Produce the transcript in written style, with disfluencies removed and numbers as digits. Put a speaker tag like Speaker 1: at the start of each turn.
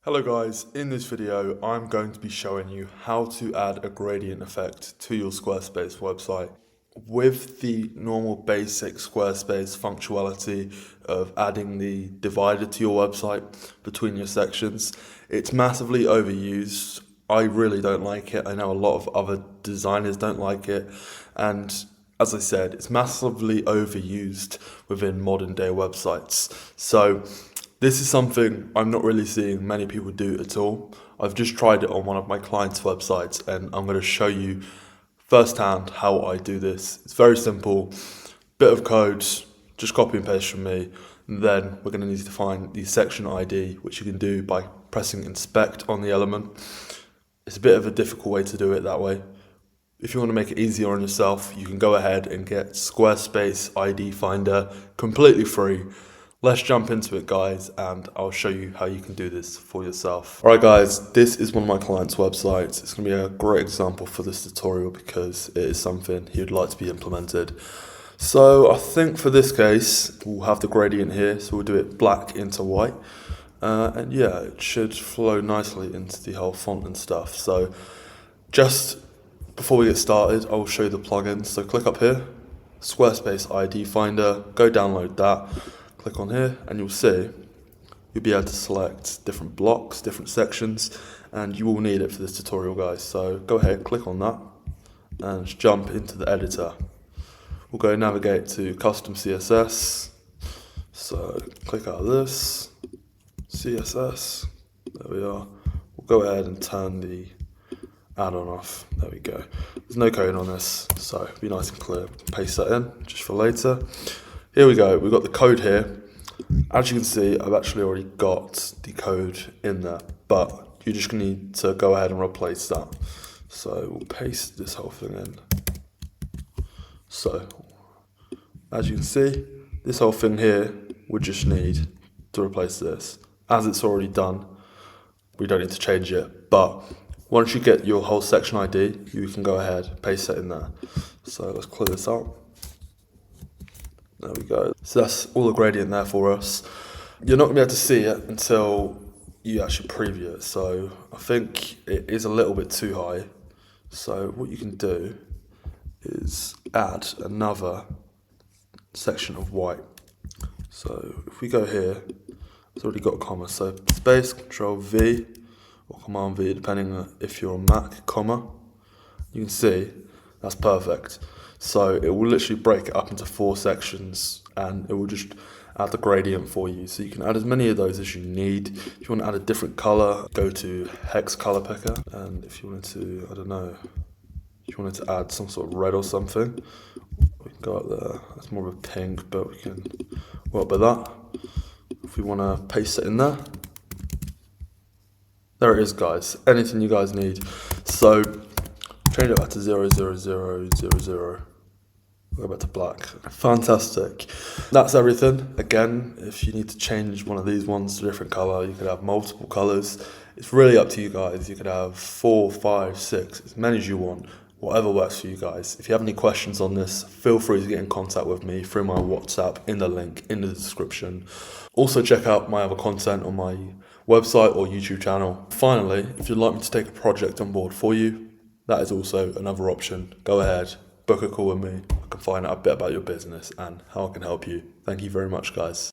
Speaker 1: Hello guys, in this video I'm going to be showing you how to add a gradient effect to your Squarespace website. With the normal basic Squarespace functionality of adding the divider to your website between your sections, it's massively overused. I really don't like it. I know a lot of other designers don't like it, and as I said, it's massively overused within modern day websites. So this is something I'm not really seeing many people do at all. I've just tried it on one of my clients' websites and I'm going to show you firsthand how I do this. It's very simple, bit of code, just copy and paste from me. And then we're going to need to find the section ID, which you can do by pressing inspect on the element. It's a bit of a difficult way to do it that way. If you want to make it easier on yourself, you can go ahead and get Squarespace ID Finder completely free. Let's jump into it, guys, and I'll show you how you can do this for yourself. Alright guys, this is one of my client's websites. It's going to be a great example for this tutorial because it is something he would like to be implemented. So I think for this case, we'll have the gradient here, so we'll do it black into white. And yeah, it should flow nicely into the whole font and stuff. So just before we get started, I will show you the plugins. So click up here, Squarespace ID Finder, go download that. Click on here and you'll see you'll be able to select different blocks, different sections, and you will need it for this tutorial, guys. So go ahead, click on that and jump into the editor. We'll go navigate to custom CSS. So click out of this, CSS, there we are. We'll go ahead and turn the add-on off, there we go. There's no code on this, so be nice and clear. Paste that in just for later. Here we go, we've got the code here. As you can see, I've actually already got the code in there, but you just need to go ahead and replace that. So we'll paste this whole thing in. So, as you can see, this whole thing here, we just need to replace this. As it's already done, we don't need to change it, but once you get your whole section ID, you can go ahead, paste it in there. So let's clear this out. There we go. So that's all the gradient there for us. You're not going to be able to see it until you actually preview it. So I think it is a little bit too high. So what you can do is add another section of white. So if we go here, it's already got a comma. So space, Control V or Command V, depending on if you're on Mac, comma. You can see that's perfect. So it will literally break it up into 4 sections and it will just add the gradient for you. So you can add as many of those as you need. If you want to add a different color, go to hex color picker. And if you wanted to, I don't know, if you wanted to add some sort of red or something, we can go up there. That's more of a pink, but we can work with that. If we want to paste it in there, there it is, guys. Anything you guys need. So change it back to 00000. Go back to black. Fantastic. That's everything. Again, if you need to change one of these ones to a different color, you could have multiple colors. It's really up to you guys. You could have 4, 5, 6, as many as you want. Whatever works for you guys. If you have any questions on this, feel free to get in contact with me through my WhatsApp in the link in the description. Also check out my other content on my website or YouTube channel. Finally, if you'd like me to take a project on board for you, that is also another option. Go ahead, book a call with me. I can find out a bit about your business and how I can help you. Thank you very much, guys.